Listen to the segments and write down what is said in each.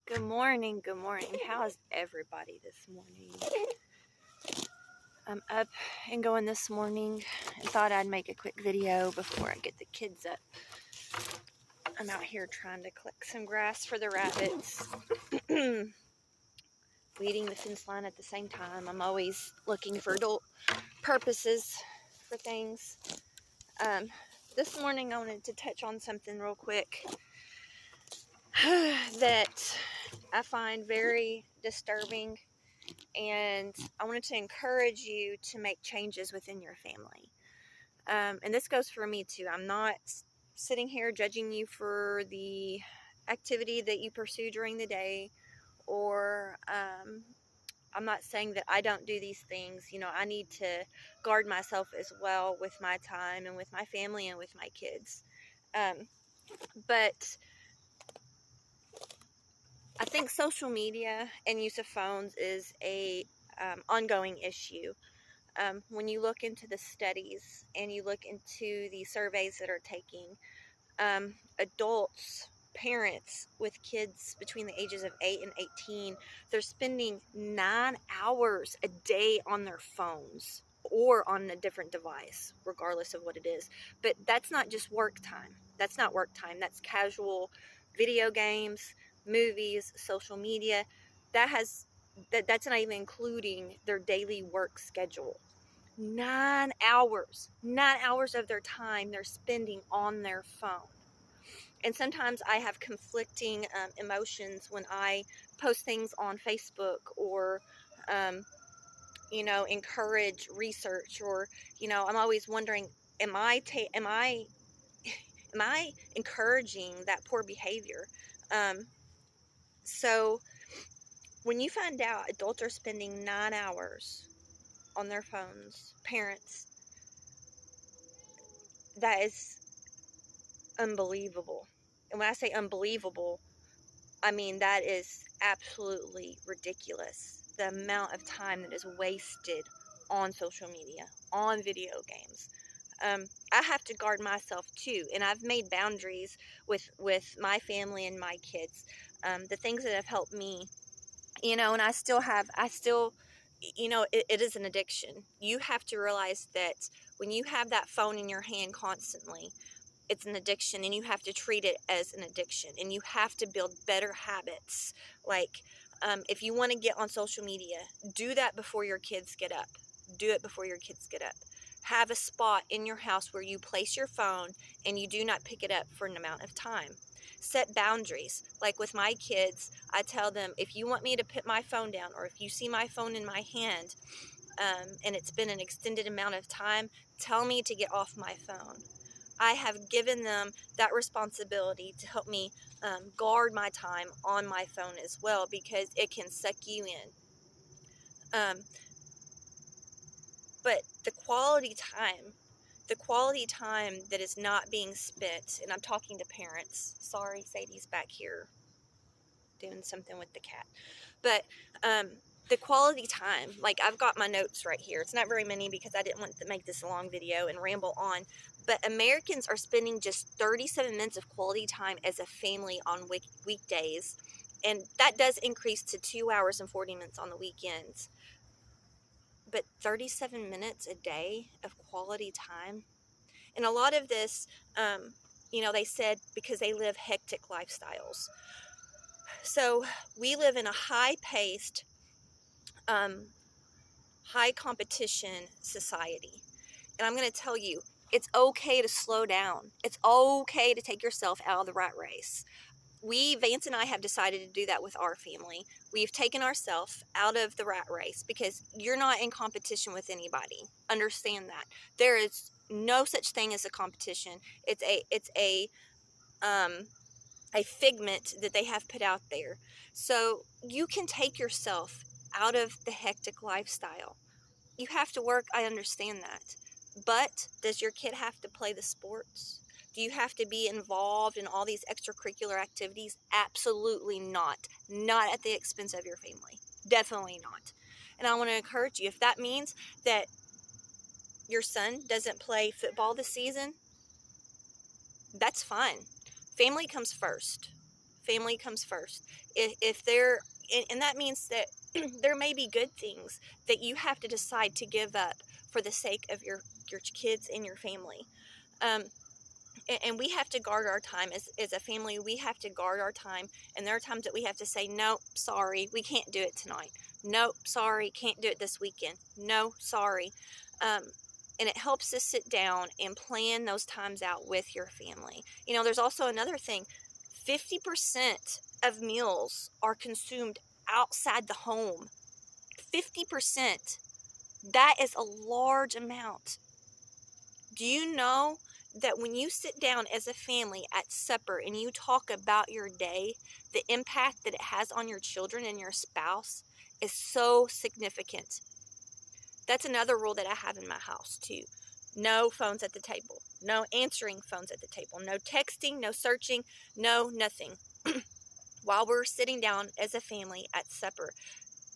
Good morning, good morning. How's everybody this morning? I'm up and going this morning and thought I'd make a quick video before I get the kids up. I'm out here trying to collect some grass for the rabbits. Weeding the fence line at the same time. I'm always looking for adult purposes for things. This morning I wanted to touch on something real quick that I find very disturbing, and I wanted to encourage you to make changes within your family. And this goes for me too. I'm not sitting here judging you for the activity that you pursue during the day, or I'm not saying that I don't do these things. You know, I need to guard myself as well with my time and with my family and with my kids. But I think social media and use of phones is a ongoing issue. When you look into the studies and you look into the surveys that are taking, adults, parents with kids between the ages of 8 and 18, they're spending 9 hours a day on their phones or on a different device, regardless of what it is. But that's not just work time. That's not work time. That's casual video games, movies, social media. That's not even including their daily work schedule. 9 hours of their time they're spending on their phone. And sometimes I have conflicting emotions when I post things on Facebook, or encourage research, or I'm always wondering, am I encouraging that poor behavior? So when you find out adults are spending 9 hours on their phones, parents, that is unbelievable. And when I say unbelievable, I mean that is absolutely ridiculous. The amount of time that is wasted on social media, on video games. I have to guard myself too, and I've made boundaries with my family and my kids. The things that have helped me, and I still, it is an addiction. You have to realize that when you have that phone in your hand constantly, it's an addiction, and you have to treat it as an addiction, and you have to build better habits. Like, if you want to get on social media, do that before your kids get up. Do it before your kids get up. Have a spot in your house where you place your phone and you do not pick it up for an amount of time. Set boundaries. Like with my kids, I tell them, if you want me to put my phone down, or if you see my phone in my hand, and it's been an extended amount of time, tell me to get off my phone. I have given them that responsibility to help me guard my time on my phone as well, because it can suck you in. But the quality time that is not being spent, and I'm talking to parents. Sorry, Sadie's back here doing something with the cat. But the quality time, like, I've got my notes right here. It's not very many because I didn't want to make this a long video and ramble on. But Americans are spending just 37 minutes of quality time as a family on weekdays. And that does increase to 2 hours and 40 minutes on the weekends. But 37 minutes a day of quality time. And a lot of this, they said because they live hectic lifestyles. So we live in a high-paced, high competition society. And I'm going to tell you, it's okay to slow down. It's okay to take yourself out of the rat race. Vance and I have decided to do that with our family. We've taken ourselves out of the rat race because you're not in competition with anybody. Understand that. There is no such thing as a competition. It's a figment that they have put out there. So you can take yourself out of the hectic lifestyle. You have to work, I understand that. But does your kid have to play the sports? Do you have to be involved in all these extracurricular activities? Absolutely not. Not at the expense of your family. Definitely not. And I want to encourage you, if that means that your son doesn't play football this season, that's fine. Family comes first. Family comes first. If there, and that means that there may be good things that you have to decide to give up for the sake of your kids and your family. Um, and we have to guard our time as a family. We have to guard our time, and there are times that we have to say, nope, sorry, we can't do it tonight. Nope, sorry, can't do it this weekend. No, sorry. um, and it helps us sit down and plan those times out with your family. There's also another thing. 50% of meals are consumed outside the home. 50%. That is a large amount. Do you know that when you sit down as a family at supper and you talk about your day, the impact that it has on your children and your spouse is so significant? That's another rule that I have in my house too. No phones at the table. No answering phones at the table. No texting, no searching, no nothing. While we're sitting down as a family at supper,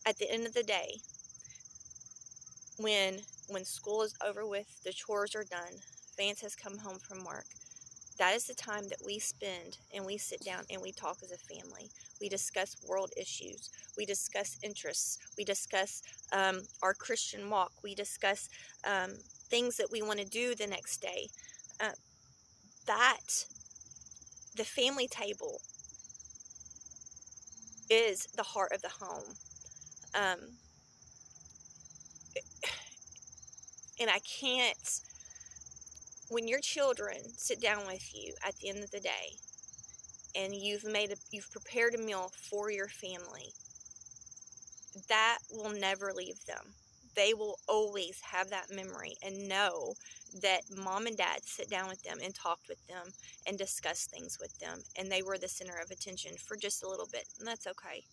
at the end of the day, when school is over with, the chores are done, Vance has come home from work, that is the time that we spend and we sit down and we talk as a family. We discuss world issues. We discuss interests. We discuss our Christian walk. We discuss things that we want to do the next day. The family table is the heart of the home. And I can't, when your children sit down with you at the end of the day and you've prepared a meal for your family, that will never leave them. They will always have that memory and know that mom and dad sit down with them and talked with them and discussed things with them, and they were the center of attention for just a little bit, and that's okay.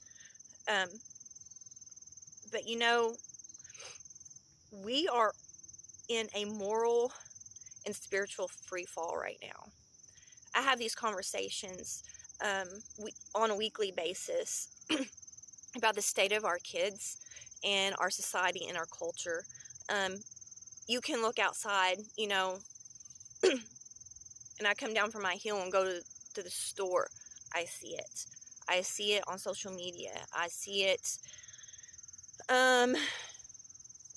But we are in a moral and spiritual free fall right now. I have these conversations on a weekly basis about the state of our kids and our society and our culture. You can look outside, and I come down from my hill and go to the store. I see it. I see it on social media. I see it.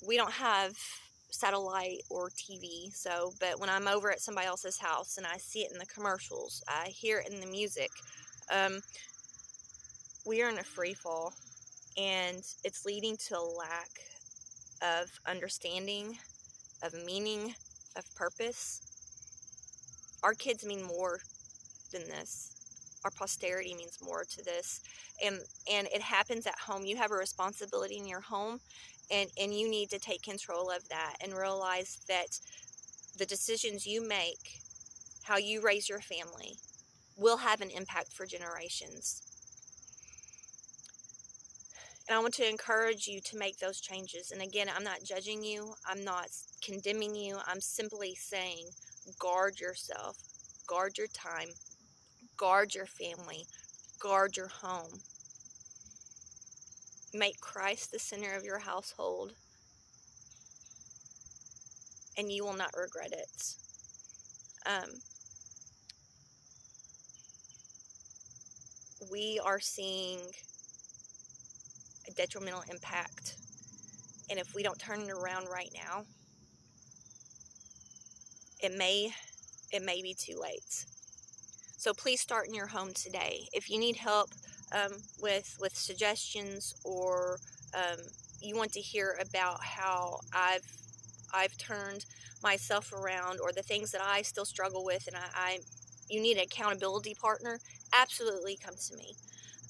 We don't have satellite or TV, but when I'm over at somebody else's house and I see it in the commercials, I hear it in the music, we are in a free fall, and it's leading to a lack of understanding, of meaning, of purpose. Our kids mean more than this. Our posterity means more to this, and it happens at home. You have a responsibility in your home, and you need to take control of that and realize that the decisions you make, how you raise your family, will have an impact for generations. And I want to encourage you to make those changes. And again, I'm not judging you. I'm not condemning you. I'm simply saying, guard yourself, guard your time, guard your family, guard your home. Make Christ the center of your household, and you will not regret it. We are seeing a detrimental impact, and if we don't turn it around right now, it may be too late. So please start in your home today. If you need help with suggestions, or you want to hear about how I've turned myself around, or the things that I still struggle with, and you need an accountability partner, absolutely come to me.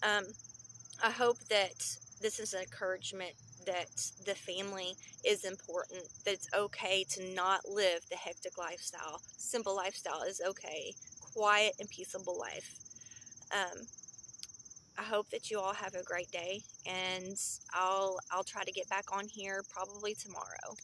I hope that this is an encouragement that the family is important, that it's okay to not live the hectic lifestyle. Simple lifestyle is okay. Quiet and peaceable life. I hope that you all have a great day, and I'll try to get back on here probably tomorrow.